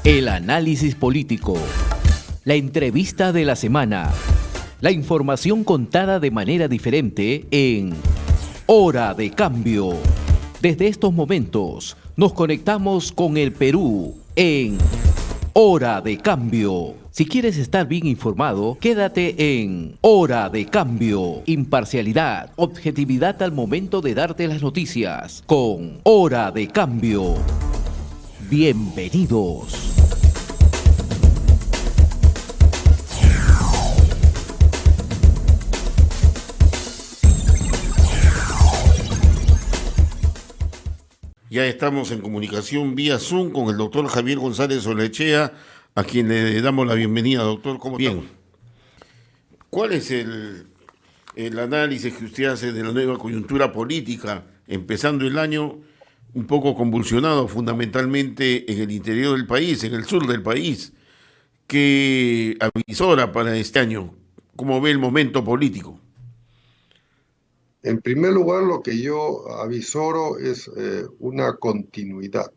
El análisis político, la entrevista de la semana, la información contada de manera diferente en Hora de Cambio. Desde estos momentos nos conectamos con el Perú en Hora de Cambio. Si quieres estar bien informado, quédate en Hora de Cambio. Imparcialidad, objetividad al momento de darte las noticias con Hora de Cambio. Bienvenidos. Ya estamos en comunicación vía Zoom con el doctor Javier González Olechea, a quien le damos la bienvenida, doctor. ¿Cómo está? Bien. ¿Cuál es el análisis que usted hace de la nueva coyuntura política, empezando el año un poco convulsionado, fundamentalmente en el interior del país, en el sur del país? ¿Qué avisora para este año? ¿Cómo ve el momento político? En primer lugar, lo que yo avisoro es una continuidad.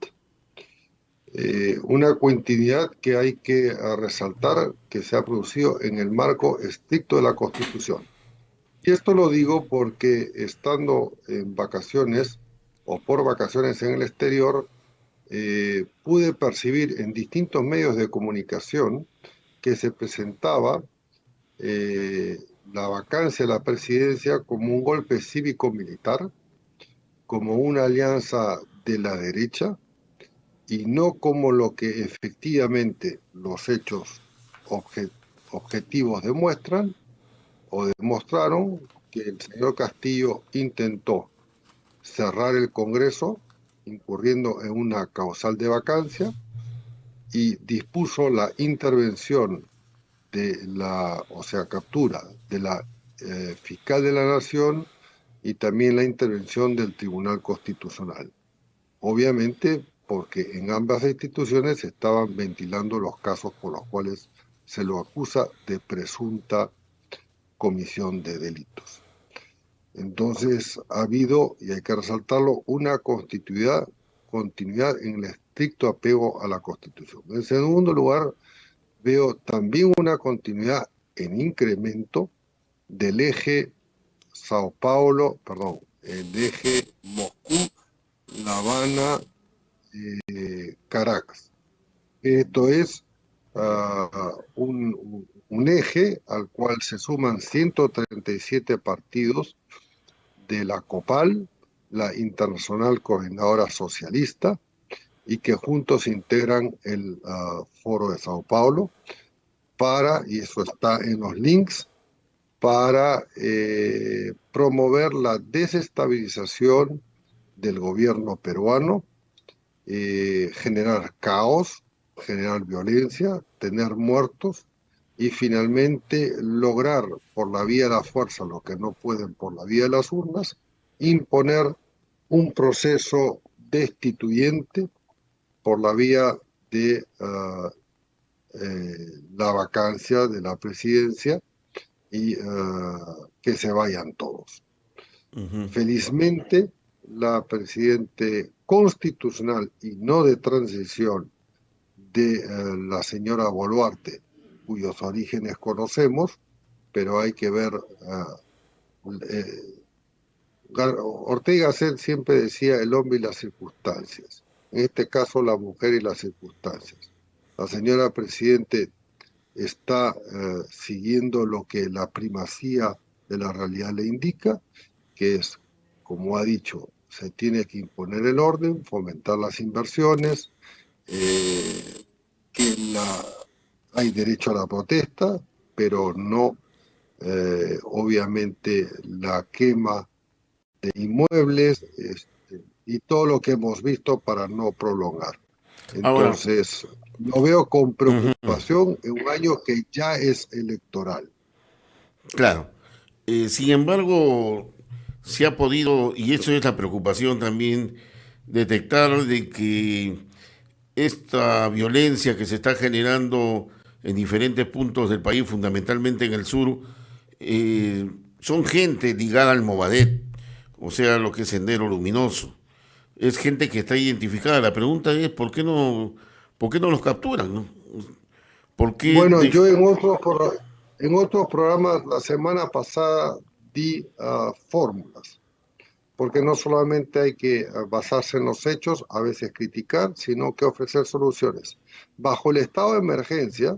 Una continuidad que hay que resaltar que se ha producido en el marco estricto de la Constitución. Y esto lo digo porque estando en vacaciones o por vacaciones en el exterior, pude percibir en distintos medios de comunicación que se presentaba la vacancia de la presidencia como un golpe cívico-militar, como una alianza de la derecha, y no como lo que efectivamente los hechos objetivos demuestran o demostraron, que el señor Castillo intentó cerrar el Congreso incurriendo en una causal de vacancia y dispuso la intervención de captura de la fiscal de la Nación y también la intervención del Tribunal Constitucional. Obviamente porque en ambas instituciones se estaban ventilando los casos por los cuales se lo acusa de presunta comisión de delitos. Entonces ha habido, y hay que resaltarlo, una continuidad en el estricto apego a la Constitución. En segundo lugar, veo también una continuidad en incremento del eje el eje Moscú-La Habana, Caracas. Esto es un eje al cual se suman 137 partidos de la COPAL, la Internacional Coordinadora Socialista, y que juntos integran el Foro de Sao Paulo y eso está en los links, para promover la desestabilización del gobierno peruano, generar caos, generar violencia, tener muertos y finalmente lograr por la vía de la fuerza lo que no pueden por la vía de las urnas, imponer un proceso destituyente por la vía de la vacancia de la presidencia y que se vayan todos. Felizmente, la presidente constitucional y no de transición de la señora Boluarte, cuyos orígenes conocemos, pero hay que ver. Ortega Gasset siempre decía el hombre y las circunstancias. En este caso, la mujer y las circunstancias. La señora presidente está siguiendo lo que la primacía de la realidad le indica, que es, como ha dicho, se tiene que imponer el orden, fomentar las inversiones, hay derecho a la protesta, pero no, obviamente, la quema de inmuebles y todo lo que hemos visto para no prolongar. Entonces, lo veo con preocupación en un año que ya es electoral. Claro. Sin embargo, se ha podido, y eso es la preocupación también, detectar de que esta violencia que se está generando en diferentes puntos del país, fundamentalmente en el sur, son gente ligada al Movadef, o sea, lo que es Sendero Luminoso. Es gente que está identificada. La pregunta es, ¿por qué no ¿Por qué no los capturan, no? ¿Por qué Bueno, yo en otros programas la semana pasada di fórmulas, porque no solamente hay que basarse en los hechos, a veces criticar, sino que ofrecer soluciones. Bajo el estado de emergencia,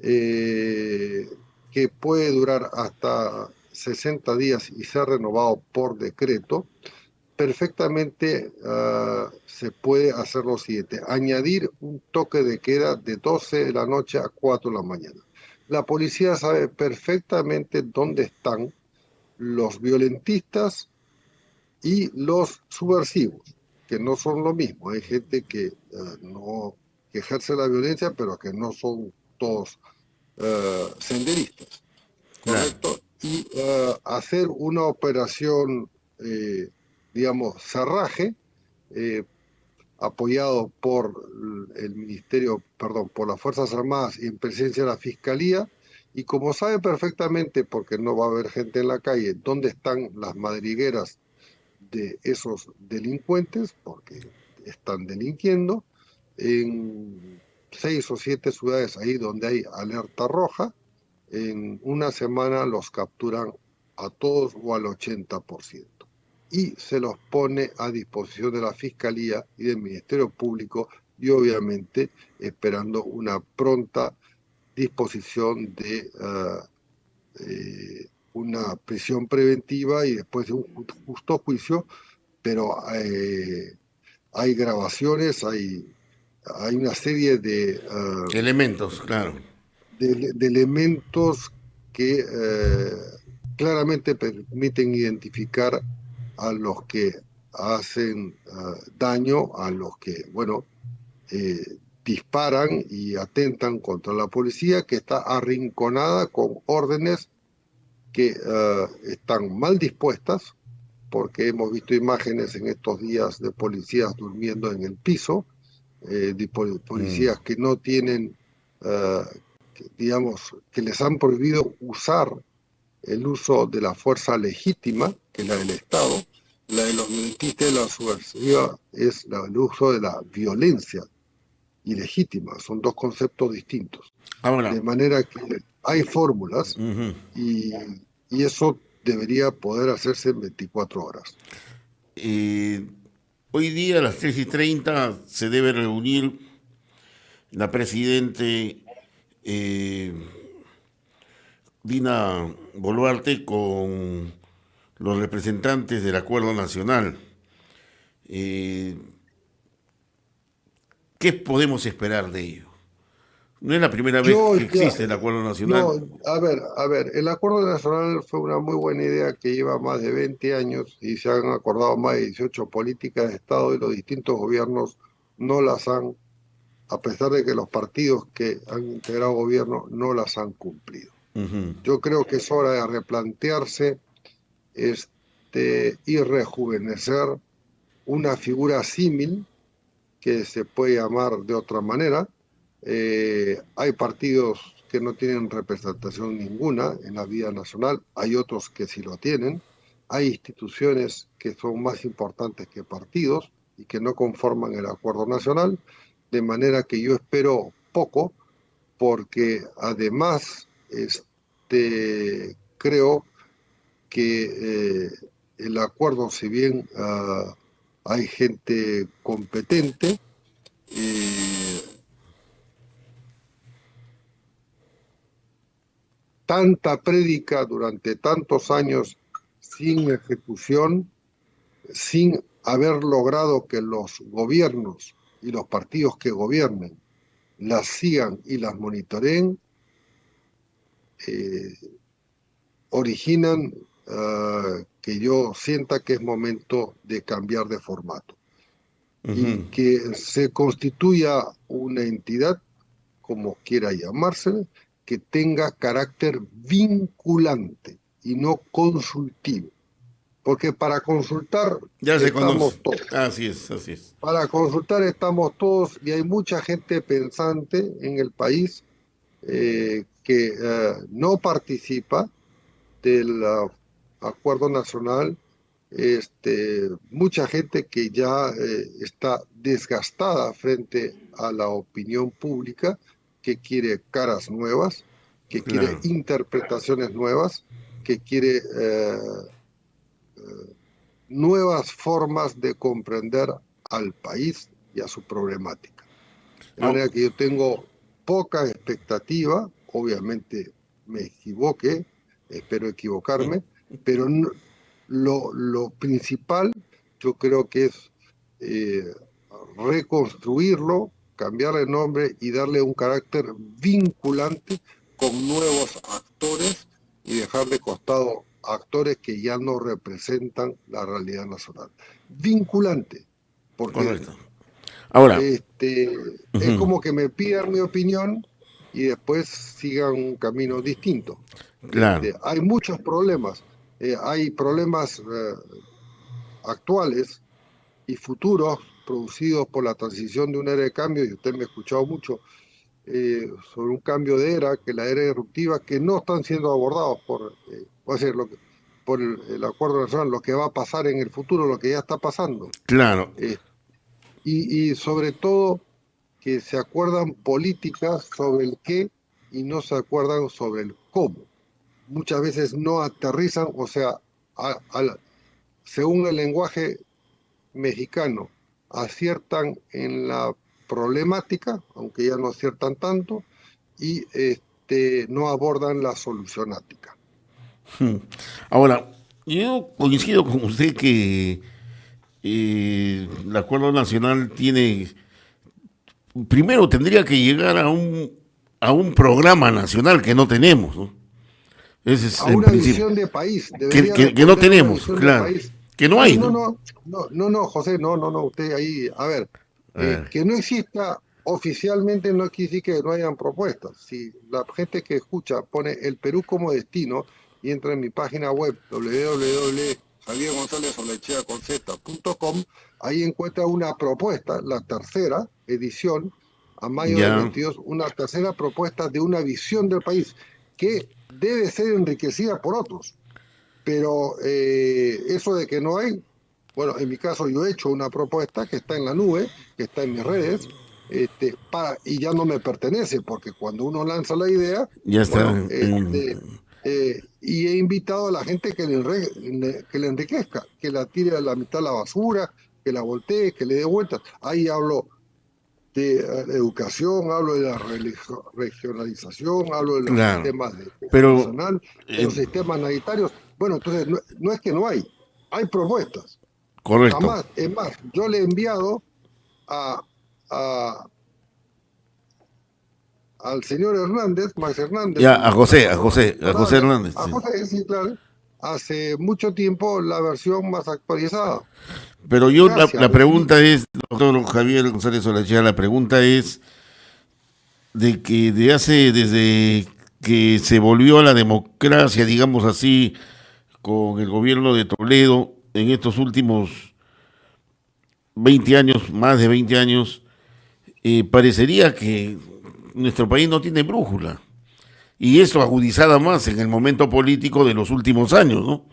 eh, que puede durar hasta 60 días y ser renovado por decreto, perfectamente se puede hacer lo siguiente: añadir un toque de queda de 12 de la noche a 4 de la mañana. La policía sabe perfectamente dónde están los violentistas y los subversivos, que no son lo mismo. Hay gente que no que ejerce la violencia, pero que no son todos senderistas, Claro. ¿correcto? Y hacer una operación, digamos, cerraje, eh, apoyado por el Ministerio, perdón, por las Fuerzas Armadas y en presencia de la Fiscalía, y como sabe perfectamente, porque no va a haber gente en la calle, dónde están las madrigueras de esos delincuentes, porque están delinquiendo, en 6 o 7 ciudades ahí donde hay alerta roja, en una semana los capturan a todos o al 80% y se los pone a disposición de la Fiscalía y del Ministerio Público y obviamente esperando una pronta disposición de una prisión preventiva y después de un justo juicio, pero hay grabaciones, hay una serie Elementos, claro. de elementos que claramente permiten identificar a los que hacen daño, a los que, bueno, disparan y atentan contra la policía, que está arrinconada con órdenes que están mal dispuestas, porque hemos visto imágenes en estos días de policías durmiendo en el piso, de policías que no tienen, uh, digamos, que les han prohibido usar el uso de la fuerza legítima, que es la del Estado. La de los violentistas y la subversiva es el uso de la violencia ilegítima. Son dos conceptos distintos. Ahora, De manera que hay fórmulas y, y eso debería poder hacerse en 24 horas. Hoy día a las 3:30 se debe reunir la presidente Dina Boluarte con los representantes del Acuerdo Nacional. Eh, ¿Qué podemos esperar de ello? No es la primera vez Yo que ya, existe el Acuerdo no, Nacional. a ver, el Acuerdo Nacional fue una muy buena idea que lleva más de 20 años y se han acordado más de 18 políticas de Estado y los distintos gobiernos no las han, a pesar de que los partidos que han integrado gobierno no las han cumplido. Yo creo que es hora de replantearse y rejuvenecer una figura símil que se puede llamar de otra manera. Hay partidos que no tienen representación ninguna en la vida nacional, hay otros que sí lo tienen, hay instituciones que son más importantes que partidos y que no conforman el acuerdo nacional, de manera que yo espero poco, porque además creo que el acuerdo, si bien hay gente competente, eh, tanta prédica durante tantos años sin ejecución, sin haber logrado que los gobiernos y los partidos que gobiernen las sigan y las monitoreen, originan que yo sienta que es momento de cambiar de formato y que se constituya una entidad, como quiera llamarse, que tenga carácter vinculante y no consultivo. Porque para consultar Ya se conoce. estamos todos. Así es, así es. Para consultar estamos todos y hay mucha gente pensante en el país que no participa del acuerdo nacional mucha gente que ya está desgastada frente a la opinión pública, que quiere caras nuevas, que quiere Claro, interpretaciones nuevas, que quiere nuevas formas de comprender al país y a su problemática. De ah, manera que yo tengo poca expectativa, obviamente me equivoqué, espero equivocarme, pero lo principal yo creo que es eh, reconstruirlo, cambiarle el nombre y darle un carácter vinculante con nuevos actores y dejar de costado actores que ya no representan la realidad nacional. Vinculante, porque correcto. Ahora, es ujú, como que me pidan mi opinión y después sigan un camino distinto. claro, Hay muchos problemas, hay problemas actuales y futuros producidos por la transición de una era de cambio, y usted me ha escuchado mucho sobre un cambio de era, que la era disruptiva, que no están siendo abordados voy a decir, por el Acuerdo Nacional, lo que va a pasar en el futuro, lo que ya está pasando. claro. Eh, y sobre todo que se acuerdan políticas sobre el qué y no se acuerdan sobre el cómo. Muchas veces no aterrizan, o sea, según el lenguaje mexicano, aciertan en la problemática, aunque ya no aciertan tanto, y no abordan la solucionática. Ahora, yo coincido con usted que el acuerdo nacional tiene, primero tendría que llegar a un programa nacional que no tenemos, ¿no? Ese es A en una principio, visión de país, debería que no responder a una tenemos, visión de claro, país. que no No, hay, no, ¿no? no, no, no, no, José, no, no, no, usted ahí, a ver, que no exista oficialmente no quiere decir que no hayan propuestas. Si la gente que escucha pone el Perú como destino y entra en mi página web www.javiergonzalesolechea.com, ahí encuentra una propuesta, la tercera edición, a mayo del Ya, 22, una tercera propuesta de una visión del país que debe ser enriquecida por otros. Pero eso de que no hay, bueno, en mi caso yo he hecho una propuesta que está en la nube, que está en mis redes, y ya no me pertenece, porque cuando uno lanza la idea, ya está. bueno, y he invitado a la gente que le enriquezca, que la tire a la mitad a la basura, que la voltee, que le dé vueltas. Ahí hablo de educación, hablo de la regionalización, hablo de los Claro, sistemas de defensa pero nacional, de eh, los sistemas sanitarios. Bueno, entonces no es que no hay propuestas. correcto. Jamás, es más, yo le he enviado a, a- al señor Hernández, Max Hernández, Ya, la persona A José responsable, Hernández. a Sí. José, sí, claro, hace mucho tiempo la versión más actualizada. Pero yo Gracias, la recibí. pregunta es, doctor Javier González Olachea, la pregunta es de que desde que se volvió a la democracia, digamos así, con el gobierno de Toledo, en estos últimos 20 años, más de 20 años, parecería que nuestro país no tiene brújula. Y esto agudizada más en el momento político de los últimos años, ¿no?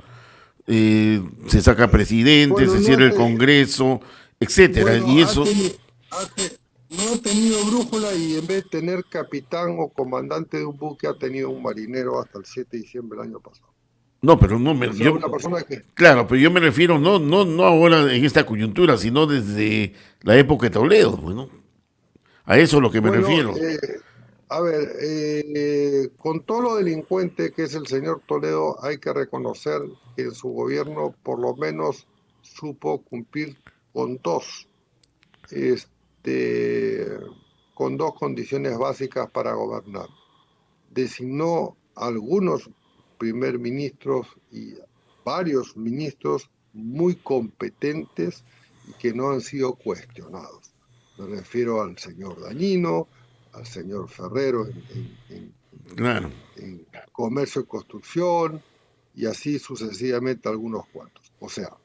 Se saca presidente, Bueno, se cierra el Congreso, etcétera. bueno, Y eso, no ha tenido brújula y en vez de tener capitán o comandante de un buque ha tenido un marinero hasta el 7 de diciembre del año pasado. no, pero no O me, sea, yo, una persona que, claro, pero yo me refiero no ahora en esta coyuntura, sino desde la época de Toledo, bueno, a eso es lo que me bueno, refiero. a ver, con todo lo delincuente que es el señor Toledo, hay que reconocer que en su gobierno por lo menos supo cumplir con dos, este, con dos condiciones básicas para gobernar. Designó algunos primer ministros y varios ministros muy competentes y que no han sido cuestionados. Me refiero al señor Dañino, al señor Ferrero Claro, en comercio y construcción, y así sucesivamente algunos cuantos. O sea,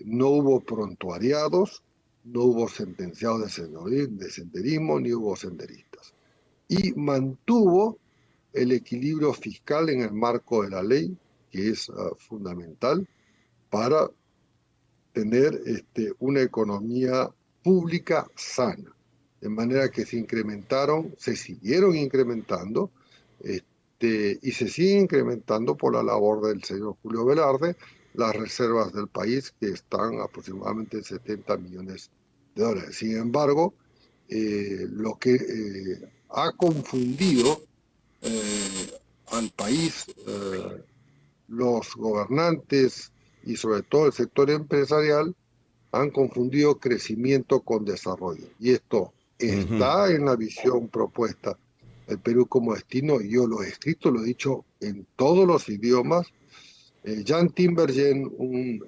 no hubo prontuariados, no hubo sentenciados de senderismo, ni hubo senderistas. Y mantuvo el equilibrio fiscal en el marco de la ley, que es fundamental para tener una economía pública sana, de manera que se siguieron incrementando, y se siguen incrementando por la labor del señor Julio Velarde, las reservas del país, que están aproximadamente en 70 millones de dólares. Sin embargo, lo que ha confundido al país, los gobernantes y sobre todo el sector empresarial, han confundido crecimiento con desarrollo. Y esto está en la visión propuesta del Perú como destino, y yo lo he escrito, lo he dicho en todos los idiomas. Jan Timbergen, un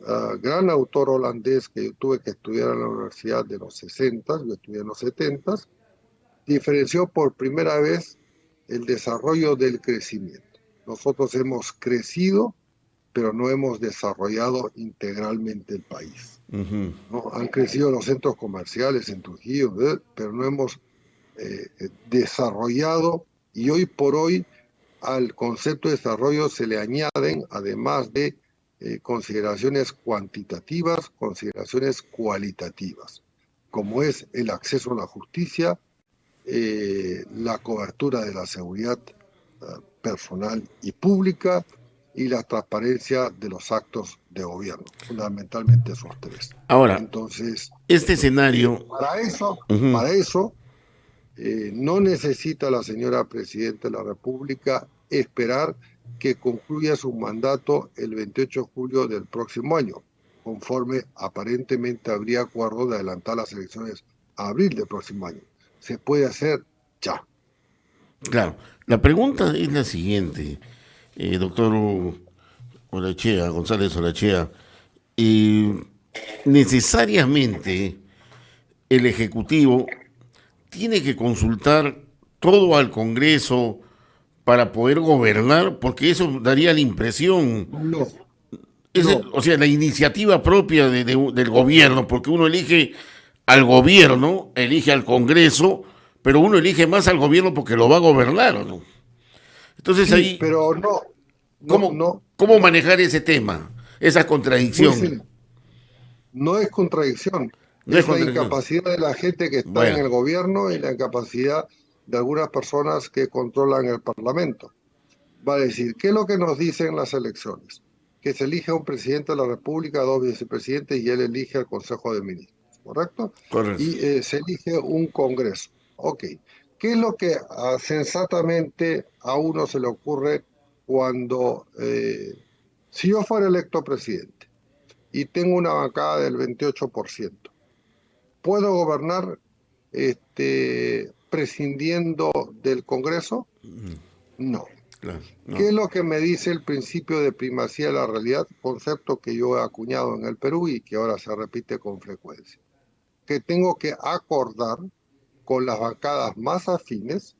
gran autor holandés que yo tuve que estudiar en la universidad de los 60, yo estudié en los 70, diferenció por primera vez el desarrollo del crecimiento. Nosotros hemos crecido, pero no hemos desarrollado integralmente el país. ¿No? Han crecido los centros comerciales en Trujillo, pero no hemos desarrollado, y hoy por hoy al concepto de desarrollo se le añaden, además de consideraciones cuantitativas, consideraciones cualitativas, como es el acceso a la justicia, la cobertura de la seguridad personal y pública, y la transparencia de los actos de gobierno, fundamentalmente esos tres. Ahora, entonces, este escenario... Para eso no necesita la señora Presidenta de la República esperar que concluya su mandato el 28 de julio del próximo año, conforme aparentemente habría acuerdo de adelantar las elecciones a abril del próximo año. Se puede hacer ya. Claro, la pregunta es la siguiente, doctor Olachea, González Olachea. Necesariamente el Ejecutivo tiene que consultar todo al Congreso para poder gobernar, porque eso daría la impresión. No. O sea, la iniciativa propia del gobierno, porque uno elige al gobierno, elige al Congreso, pero uno elige más al gobierno porque lo va a gobernar, ¿no? Entonces sí, ahí... Pero ¿Cómo manejar ese tema, esa contradicción? Pues, no es contradicción. Es la incapacidad de la gente que está en el gobierno y la incapacidad de algunas personas que controlan el Parlamento. Va a decir, ¿qué es lo que nos dicen las elecciones? Que se elige un presidente de la República, 2 vicepresidentes, y él elige al Consejo de Ministros, ¿correcto? Correcto. Y se elige un Congreso. Ok. ¿Qué es lo que sensatamente a uno se le ocurre cuando, si yo fuera electo presidente y tengo una bancada del 28%, ¿puedo gobernar prescindiendo del Congreso? No. Claro, no. ¿Qué es lo que me dice el principio de primacía de la realidad? Concepto que yo he acuñado en el Perú y que ahora se repite con frecuencia. Que tengo que acordar con las bancadas más afines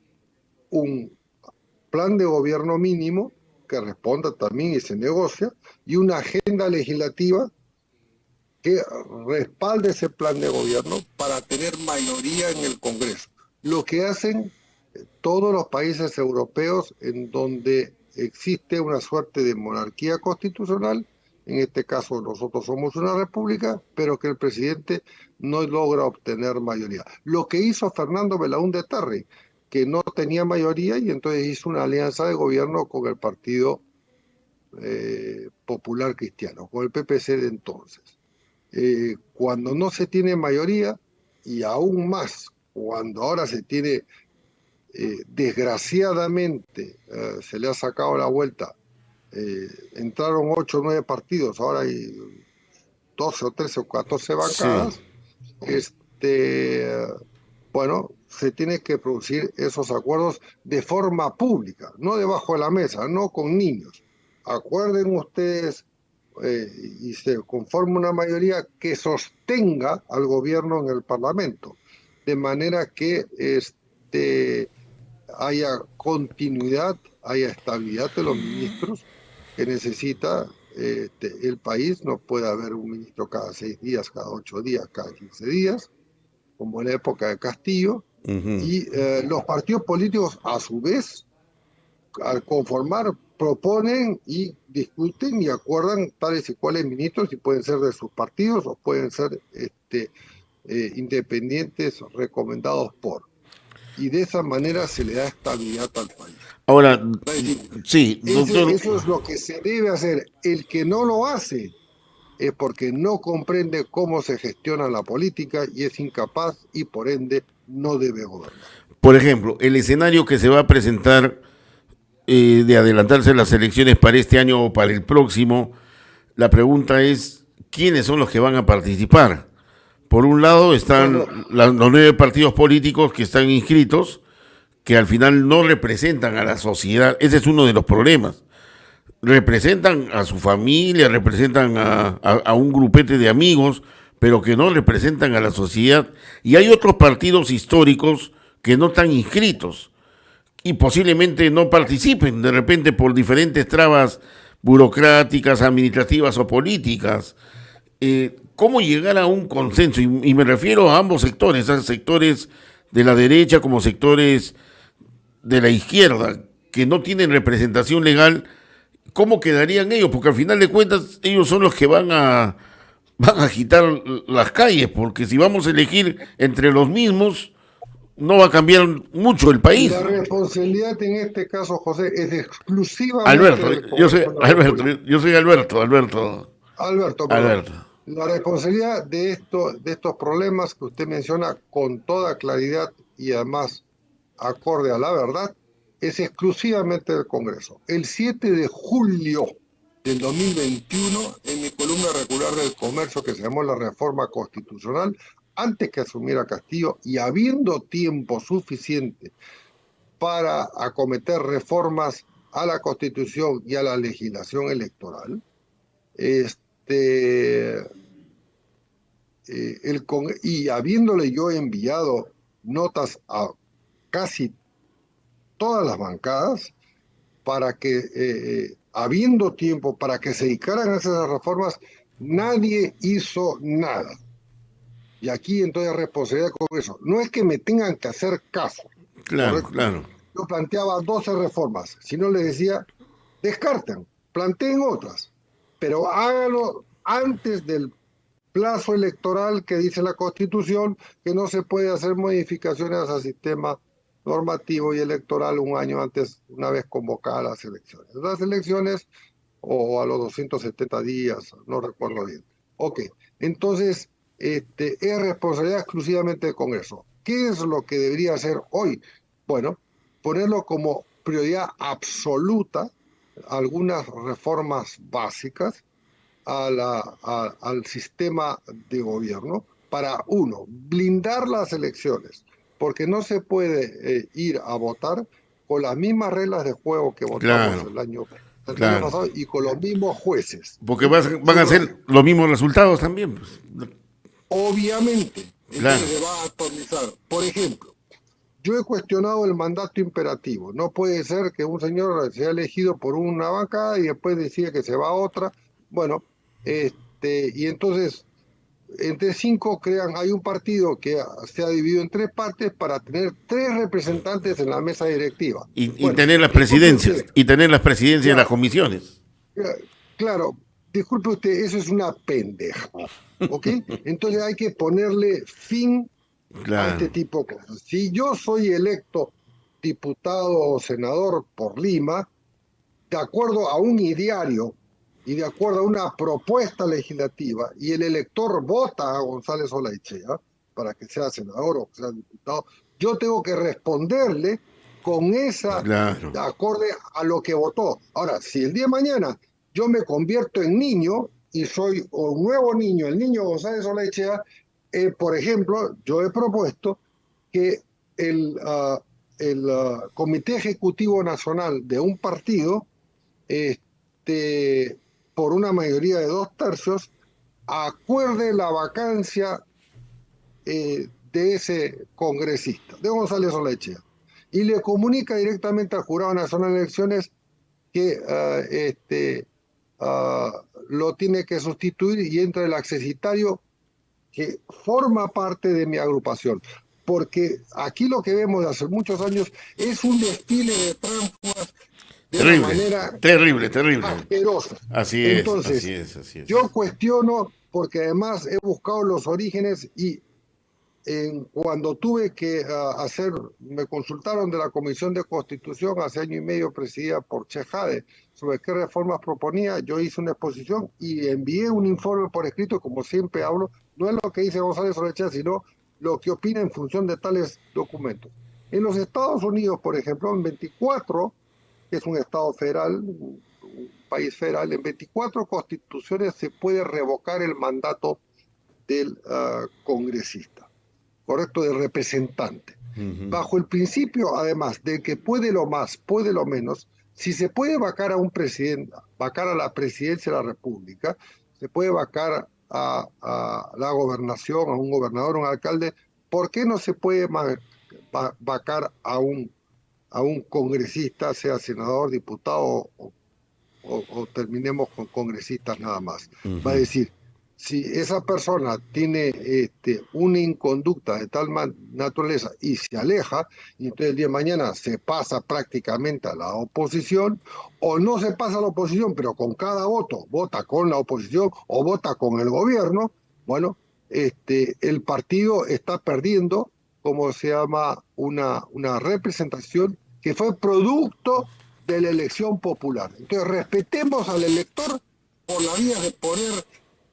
un plan de gobierno mínimo que responda también y se negocia, y una agenda legislativa que respalde ese plan de gobierno para tener mayoría en el Congreso. Lo que hacen todos los países europeos en donde existe una suerte de monarquía constitucional. En este caso nosotros somos una república, pero que el presidente no logra obtener mayoría. Lo que hizo Fernando Belaúnde Terry, que no tenía mayoría, y entonces hizo una alianza de gobierno con el Partido Popular Cristiano, con el PPC de entonces. Cuando no se tiene mayoría, y aún más cuando ahora se tiene, desgraciadamente, se le ha sacado la vuelta, entraron 8 o 9 partidos, ahora hay 12 o 13 o 14 bancadas, sí. Bueno, se tiene que producir esos acuerdos de forma pública, no debajo de la mesa, no con niños. Acuerden ustedes y se conforma una mayoría que sostenga al gobierno en el Parlamento, de manera que haya continuidad, haya estabilidad de los ministros que necesita el país. No puede haber un ministro cada 6 días, cada 8 días, cada 15 días, como en la época de Castillo. Y los partidos políticos, a su vez, al conformar proponen y discuten y acuerdan tales y cuales ministros, y pueden ser de sus partidos o pueden ser independientes recomendados por. Y de esa manera se le da estabilidad al país. Ahora, Es decir, sí, doctor. eso es lo que se debe hacer. El que no lo hace es porque no comprende cómo se gestiona la política y es incapaz y por ende no debe gobernar. Por ejemplo, el escenario que se va a presentar de adelantarse las elecciones para este año o para el próximo, la pregunta es, ¿quiénes son los que van a participar? Por un lado están los 9 partidos políticos que están inscritos, que al final no representan a la sociedad. Ese es uno de los problemas. Representan a su familia, representan a un grupete de amigos, pero que no representan a la sociedad. Y hay otros partidos históricos que no están inscritos y posiblemente no participen de repente por diferentes trabas burocráticas, administrativas o políticas. ¿Cómo llegar a un consenso? Y me refiero a ambos sectores, a sectores de la derecha como sectores de la izquierda, que no tienen representación legal. ¿Cómo quedarían ellos? Porque al final de cuentas ellos son los que van a agitar las calles, porque si vamos a elegir entre los mismos, no va a cambiar mucho el país. La responsabilidad en este caso, José, es exclusivamente Alberto, del yo soy Congreso. Alberto. Perdón. La responsabilidad de estos problemas que usted menciona con toda claridad y además acorde a la verdad, es exclusivamente del Congreso. El 7 de julio del 2021, en mi columna regular del Comercio, que se llamó La Reforma Constitucional, antes que asumiera Castillo y habiendo tiempo suficiente para acometer reformas a la Constitución y a la legislación electoral, y habiéndole yo enviado notas a casi todas las bancadas para que, habiendo tiempo para que se dedicaran a esas reformas, nadie hizo nada. Y aquí entonces responsabilidad con eso. No es que me tengan que hacer caso. Claro, ¿correcto? claro. Yo planteaba 12 reformas. Si no les decía, descarten, planteen otras. Pero háganlo antes del plazo electoral que dice la Constitución, que no se puede hacer modificaciones al sistema normativo y electoral un año antes, una vez convocadas las elecciones. Las elecciones, o a los 270 días, no recuerdo bien. Ok, entonces, es responsabilidad exclusivamente del Congreso. ¿Qué es lo que debería hacer hoy? Bueno, ponerlo como prioridad absoluta algunas reformas básicas al sistema de gobierno para, uno, blindar las elecciones, porque no se puede ir a votar con las mismas reglas de juego que votamos el año pasado y con los mismos jueces. Porque van a ser los mismos resultados también. Pues. Obviamente, entonces se va a actualizar. Por ejemplo, yo he cuestionado el mandato imperativo. No puede ser que un señor sea elegido por una bancada y después decide que se va a otra. Bueno, y entonces, entre 5 hay un partido que se ha dividido en 3 partes para tener 3 representantes en la mesa directiva. Y tener las presidencias, de las comisiones. Claro, disculpe usted, eso es una pendeja, ¿ok? Entonces hay que ponerle fin a este tipo de cosas. Si yo soy electo diputado o senador por Lima, de acuerdo a un ideario y de acuerdo a una propuesta legislativa, y el elector vota a González Olaechea para que sea senador o que sea diputado, yo tengo que responderle con esa, acorde a lo que votó. Ahora, si el día de mañana yo me convierto en niño y soy un nuevo niño, el niño González Olaechea, por ejemplo, yo he propuesto que el Comité Ejecutivo Nacional de un partido, por una mayoría de 2/3, acuerde la vacancia de ese congresista, de González Olaechea, y le comunica directamente al Jurado Nacional de Elecciones que lo tiene que sustituir y entra el accesitario que forma parte de mi agrupación. Porque aquí lo que vemos de hace muchos años es un desfile de trampas de una Terrible, manera terrible, terrible. asquerosa. Así es, Entonces, así es, así es. yo cuestiono, porque además he buscado los orígenes y cuando tuve que me consultaron de la Comisión de Constitución hace año y medio presidida por Chejade sobre qué reformas proponía, yo hice una exposición y envié un informe por escrito, como siempre hablo, no es lo que dice González Orechea, sino lo que opina en función de tales documentos. En los Estados Unidos, por ejemplo, en 24, que es un estado federal, un país federal, en 24 constituciones se puede revocar el mandato del congresista, correcto, del representante. Bajo el principio, además, de que puede lo más, puede lo menos, si se puede vacar a un presidente, vacar a la presidencia de la República, se puede vacar a la gobernación, a un gobernador, a un alcalde, ¿por qué no se puede vacar a un congresista, sea senador, diputado o terminemos con congresistas nada más? Va a decir, si esa persona tiene una inconducta de tal naturaleza y se aleja, y entonces el día de mañana se pasa prácticamente a la oposición, o no se pasa a la oposición, pero con cada voto vota con la oposición o vota con el gobierno, bueno, el partido está perdiendo, como se llama, una representación que fue producto de la elección popular. Entonces respetemos al elector por la vía de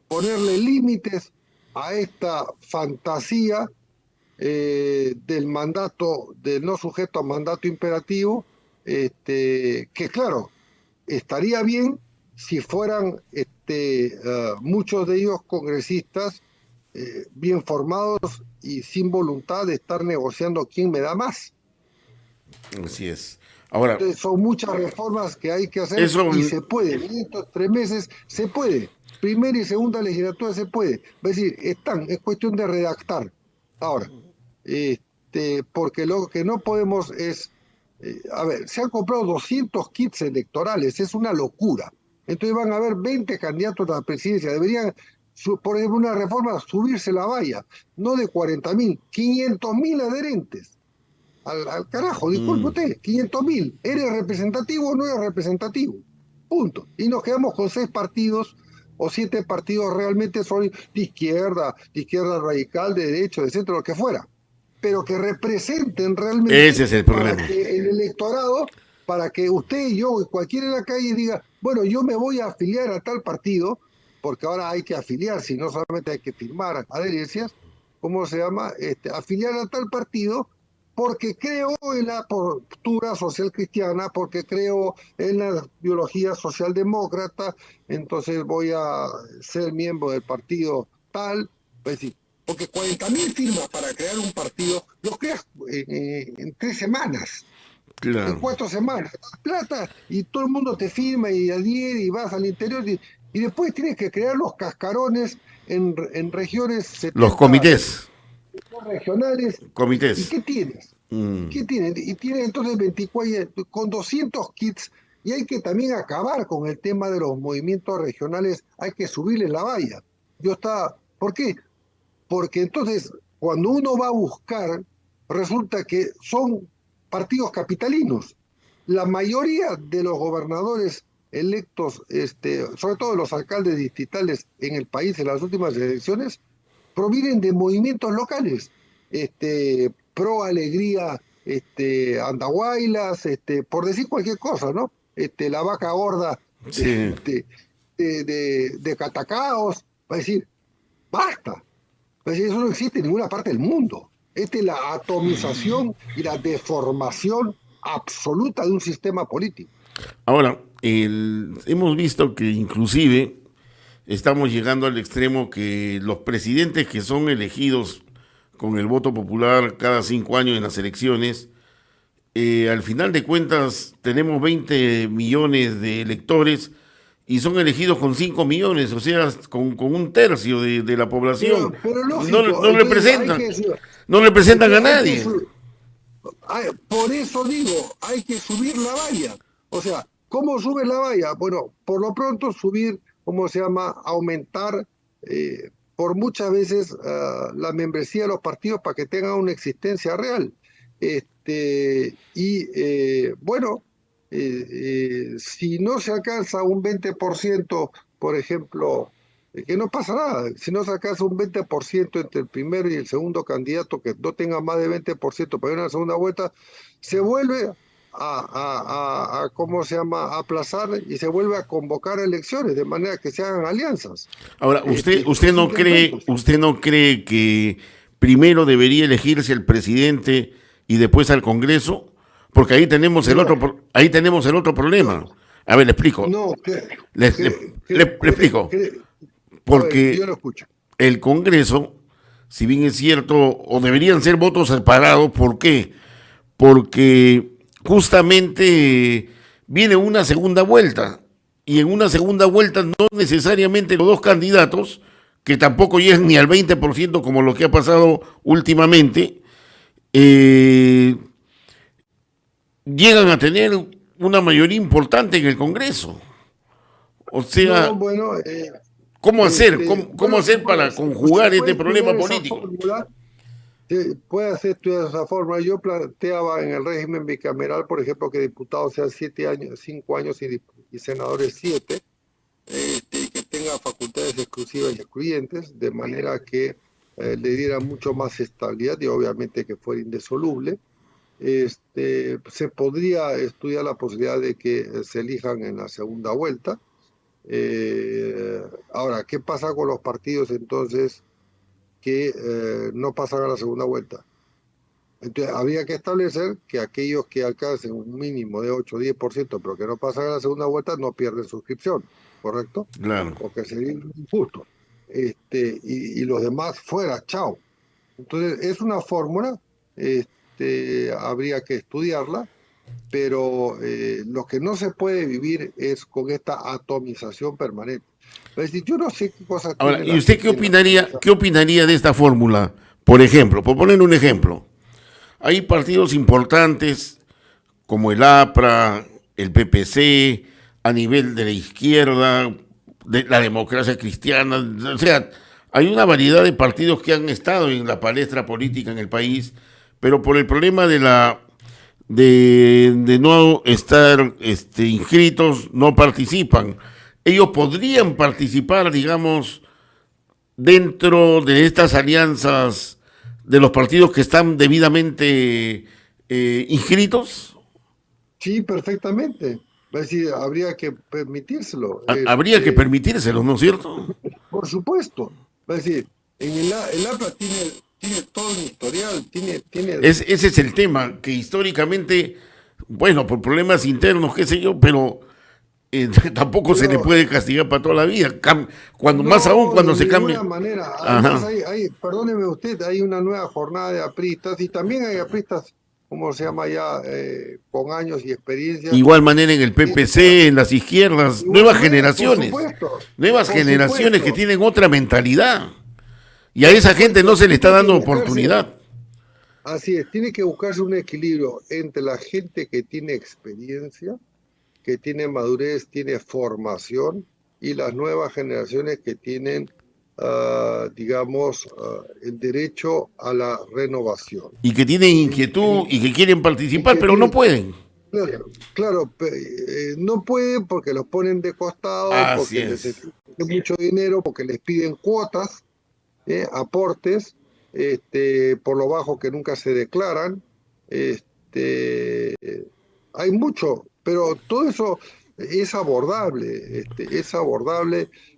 ponerle límites a esta fantasía del mandato, del no sujeto a mandato imperativo, que claro, estaría bien si fueran muchos de ellos congresistas bien formados y sin voluntad de estar negociando quién me da más. Así es. Ahora, entonces, son muchas reformas que hay que hacer y se puede. En estos 3 meses se puede. Primera y segunda legislatura se puede. Es decir, es cuestión de redactar. Ahora, porque lo que no podemos es, a ver, se han comprado 200 kits electorales, es una locura. Entonces van a haber 20 candidatos a la presidencia. Deberían, por ejemplo, una reforma, subirse la valla, no de 40.000, 500.000 adherentes. Al carajo, disculpe usted, 500.000. ¿Eres representativo o no eres representativo? Punto. Y nos quedamos con 6 partidos o 7 partidos realmente son de izquierda radical, de derecho, de centro, lo que fuera. Pero que representen realmente. Ese es el problema. Para que el electorado, para que usted y yo y cualquiera en la calle diga, bueno, yo me voy a afiliar a tal partido, porque ahora hay que afiliar, si no solamente hay que firmar adherencias, ¿cómo se llama? Afiliar a tal partido, porque creo en la postura social cristiana, porque creo en la biología socialdemócrata, entonces voy a ser miembro del partido tal, es decir, porque 40.000 firmas para crear un partido, lo creas en 3 semanas, claro, en 4 semanas, plata, y todo el mundo te firma y adhiere y vas al interior, y después tienes que crear los cascarones en regiones 70, los comités regionales. comités. ¿Y qué tienes? ¿Qué tienes? Y tienes entonces 24 con 200 kits, y hay que también acabar con el tema de los movimientos regionales, hay que subirle la valla. ¿Por qué? Porque entonces cuando uno va a buscar, resulta que son partidos capitalinos. La mayoría de los gobernadores electos, sobre todo los alcaldes distritales en el país en las últimas elecciones, provienen de movimientos locales, Pro Alegría, Andahuaylas, por decir cualquier cosa, ¿no? La vaca gorda Sí. de Catacaos, va a decir, basta. Va a decir, eso no existe en ninguna parte del mundo. Esta es la atomización y la deformación absoluta de un sistema político. Ahora, hemos visto que inclusive estamos llegando al extremo que los presidentes que son elegidos con el voto popular cada 5 años en las elecciones, al final de cuentas tenemos 20 millones de electores y son elegidos con 5 millones, o sea, con 1/3 de la población. Pero lógico, no representan, no representan a nadie. Por eso digo, hay que subir la valla. O sea, ¿cómo sube la valla? Bueno, por lo pronto subir, ¿cómo se llama? Aumentar por muchas veces la membresía de los partidos para que tengan una existencia real. Bueno, Si no se alcanza un 20%, por ejemplo, que no pasa nada, si no se alcanza un 20% entre el primero y el segundo candidato que no tenga más de 20% para ir a la segunda vuelta, se vuelve ¿cómo se llama?, aplazar y se vuelve a convocar elecciones de manera que se hagan alianzas. Ahora, Simplemente. usted no cree que primero debería elegirse el presidente y después al Congreso? Porque No, ahí tenemos el otro no, problema. A ver, le explico. no, Le explico. a ver, Porque yo lo escucho. el Congreso, si bien es cierto, o deberían ser votos separados, ¿por qué? Porque justamente viene una segunda vuelta, y en una segunda vuelta no necesariamente los dos candidatos, que tampoco llegan ni al 20% como lo que ha pasado últimamente, eh, llegan a tener una mayoría importante en el Congreso. O No, sea, bueno, ¿cómo hacer? ¿Cómo bueno, hacer para se conjugar puede este estudiar problema esa político? fórmula, se puede hacer estudiar esa fórmula. Yo planteaba en el régimen bicameral, por ejemplo, que diputados sean 7 años, 5 años y senadores 7, y que tenga facultades exclusivas y excluyentes, de manera que le diera mucho más estabilidad y obviamente que fuera indisoluble. Se podría estudiar la posibilidad de que se elijan en la segunda vuelta. Ahora, ¿qué pasa con los partidos entonces que no pasan a la segunda vuelta? Entonces, habría que establecer que aquellos que alcancen un mínimo de 8 o 10%, pero que no pasan a la segunda vuelta, no pierden suscripción, ¿correcto? Claro. Porque sería injusto. Y los demás fuera, chao. Entonces, es una fórmula, habría que estudiarla, pero lo que no se puede vivir es con esta atomización permanente. Es decir, yo no sé qué cosas Ahora, tiene ¿y la usted gente en la cabeza. qué opinaría de esta fórmula? Por ejemplo, por poner un ejemplo, hay partidos importantes como el APRA, el PPC, a nivel de la izquierda, de la democracia cristiana, o sea, hay una variedad de partidos que han estado en la palestra política en el país, pero por el problema de no estar inscritos, no participan. Ellos podrían participar, digamos, dentro de estas alianzas de los partidos que están debidamente inscritos. Sí, perfectamente. Es decir, habría que permitírselo. Habría que permitírselo, ¿no es cierto? Por supuesto. Es decir, el APRA tiene todo un historial, Ese es el tema, que históricamente, bueno, por problemas internos, qué sé yo, pero tampoco se le pero puede castigar para toda la vida. Cuando, más aún no, cuando de se cambia. ninguna manera. Además, Ajá. perdóneme usted, hay una nueva jornada de apristas y también hay apristas, como se llama ya, con años y experiencia. Igual manera en el O sea, PPC, en las izquierdas, igual manera, por supuesto, nuevas por generaciones que supuesto. tienen otra mentalidad. Y a Por esa gente no supuesto, se le está tiene que dando buscarse, oportunidad. así es, tiene que buscarse un equilibrio entre la gente que tiene experiencia, que tiene madurez, tiene formación, y las nuevas generaciones que tienen, digamos, el derecho a la renovación. Y que tienen inquietud Y, y que quieren y participar, que pero no tienen, pueden. claro, claro, no pueden porque los ponen de costado, Así porque les es. exigen mucho dinero, porque les piden cuotas, aportes, por lo bajo que nunca se declaran. Este, Hay mucho, pero todo eso es abordable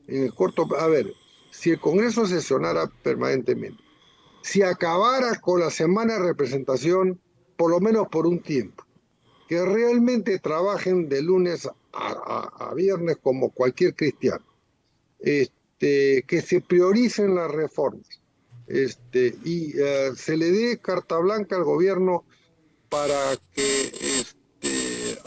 en el corto. A ver, si el Congreso sesionara permanentemente, si acabara con la semana de representación, por lo menos por un tiempo, que realmente trabajen de lunes a viernes como cualquier cristiano, que se prioricen las reformas, y se le dé carta blanca al gobierno para que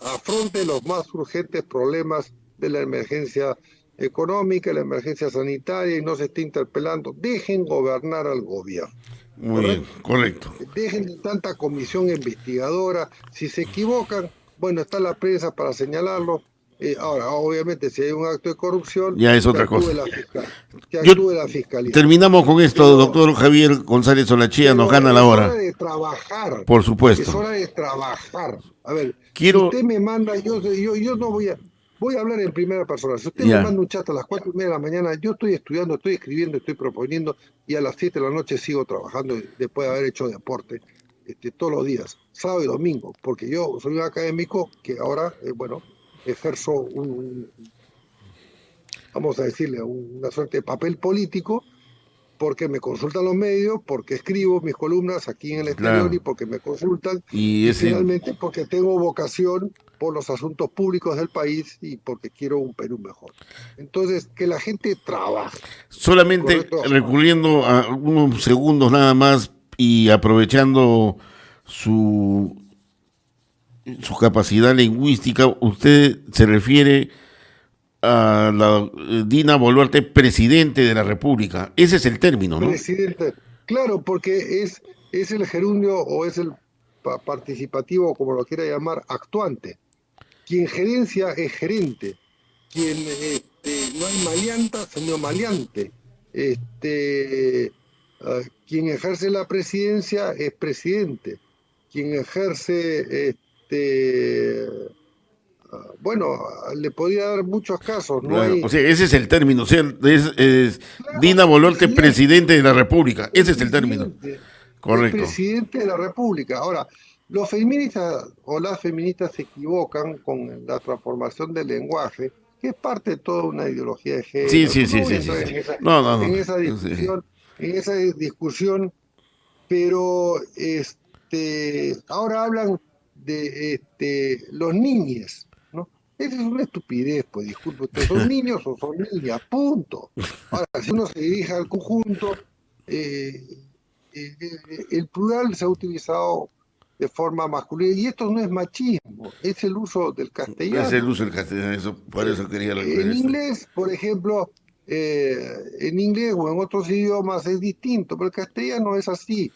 afronte los más urgentes problemas de la emergencia económica, la emergencia sanitaria, y no se esté interpelando. Dejen gobernar al gobierno, Muy bien, ¿correcto? correcto. Dejen de tanta comisión investigadora. Si se equivocan, bueno, está la prensa para señalarlo. Ahora, obviamente, si hay un acto de corrupción, ya es otra cosa. Que actúe la fiscalía. Terminamos con esto, doctor Javier González Solachea, nos gana la hora. Es hora de trabajar. Por supuesto. Es hora de trabajar. A ver, si usted me manda, yo no voy a hablar en primera persona. Si usted me manda un chat a las 4:30 de la mañana, yo estoy estudiando, estoy escribiendo, estoy proponiendo, y a las 7 de la noche sigo trabajando después de haber hecho deporte todos los días, sábado y domingo, porque yo soy un académico que ahora, ejerzo vamos a decirle, una suerte de papel político, porque me consultan los medios, porque escribo mis columnas aquí en el exterior y porque me consultan, y finalmente porque tengo vocación por los asuntos públicos del país y porque quiero un Perú mejor. Entonces, que la gente trabaje. Solamente recurriendo a unos segundos nada más y aprovechando su capacidad lingüística, usted se refiere a la Dina Boluarte, presidente de la República. Ese es el término, ¿no? Presidente, claro, porque es el gerundio o es el participativo, como lo quiera llamar, actuante. Quien gerencia es gerente. Quien no hay maleanta, señor maleante. Quien ejerce la presidencia es presidente. Quien ejerce le podría dar muchos casos. Claro, o sea, ese es el término. O sea, es Dina Boluarte, presidente de la República. Ese es el término. Correcto. El presidente de la República. Ahora, los feministas o las feministas se equivocan con la transformación del lenguaje, que es parte de toda una ideología de género. No. En esa discusión, pero ahora hablan de los niñes. Esa es una estupidez, pues, disculpe usted, ¿son niños o son niñas? Punto. Ahora, si uno se dirige al conjunto, el plural se ha utilizado de forma masculina, y esto no es machismo, es el uso del castellano. Es el uso del castellano, por eso quería recordar. En inglés, por ejemplo, en inglés o en otros idiomas es distinto, pero el castellano es así.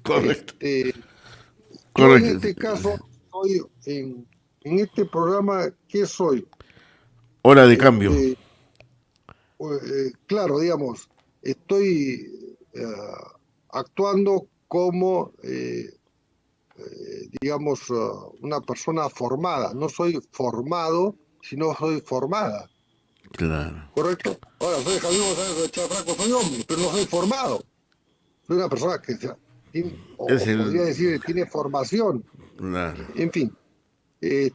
Correcto. Yo en este caso soy en este programa, ¿qué soy? Hora de cambio. Claro, digamos, estoy actuando como, una persona formada. No soy formado, sino soy formada. Claro. ¿Correcto? Ahora, soy Javier González Solachea Franco, soy hombre, pero no soy formado. Soy una persona que podría decir, tiene formación. Claro. En fin,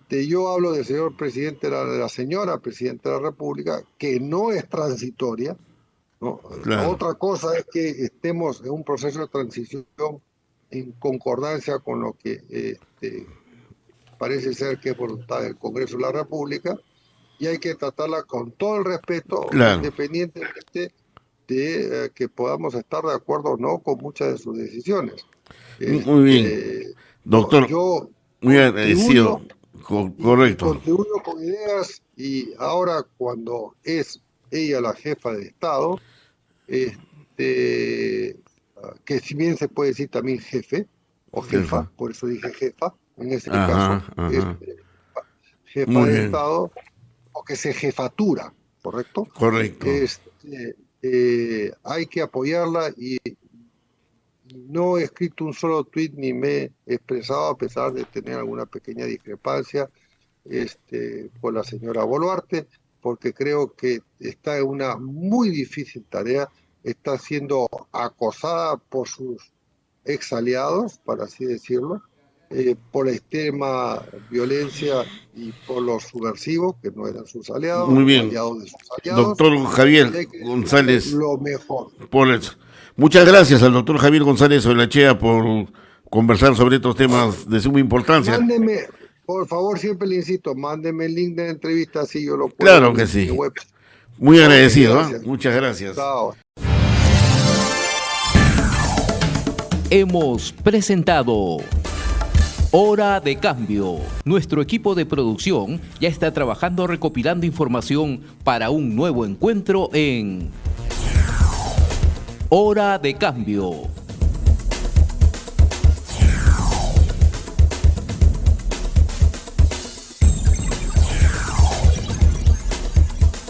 yo hablo del señor presidente, de la señora presidenta de la República, que no es transitoria, ¿no? Claro. Otra cosa es que estemos en un proceso de transición en concordancia con lo que parece ser que es voluntad del Congreso de la República, y hay que tratarla con todo el respeto, claro, independientemente de que podamos estar de acuerdo o no con muchas de sus decisiones. Muy bien, doctor, yo muy agradecido. Correcto. Contribuyo con ideas, y ahora, cuando es ella la jefa de Estado, que si bien se puede decir también jefe o jefa, por eso dije jefa en ese caso, jefa de Estado, o que se jefatura, ¿correcto? Correcto. Hay que apoyarla, y no he escrito un solo tuit ni me he expresado, a pesar de tener alguna pequeña discrepancia con la señora Boluarte, porque creo que está en una muy difícil tarea. Está siendo acosada por sus ex aliados, para así decirlo, por la extrema violencia y por los subversivos, que no eran sus aliados. Muy bien, aliados de sus aliados. Doctor Javier González. Lo mejor. Por eso. Muchas gracias al doctor Javier González Solachea por conversar sobre estos temas de suma importancia. Mándeme, por favor, siempre le insisto, mándeme el link de la entrevista, así yo lo puedo. Claro que sí. Muy agradecido, ¿eh? Muchas gracias. Chao. Hemos presentado Hora de Cambio. Nuestro equipo de producción ya está trabajando recopilando información para un nuevo encuentro en Hora de Cambio.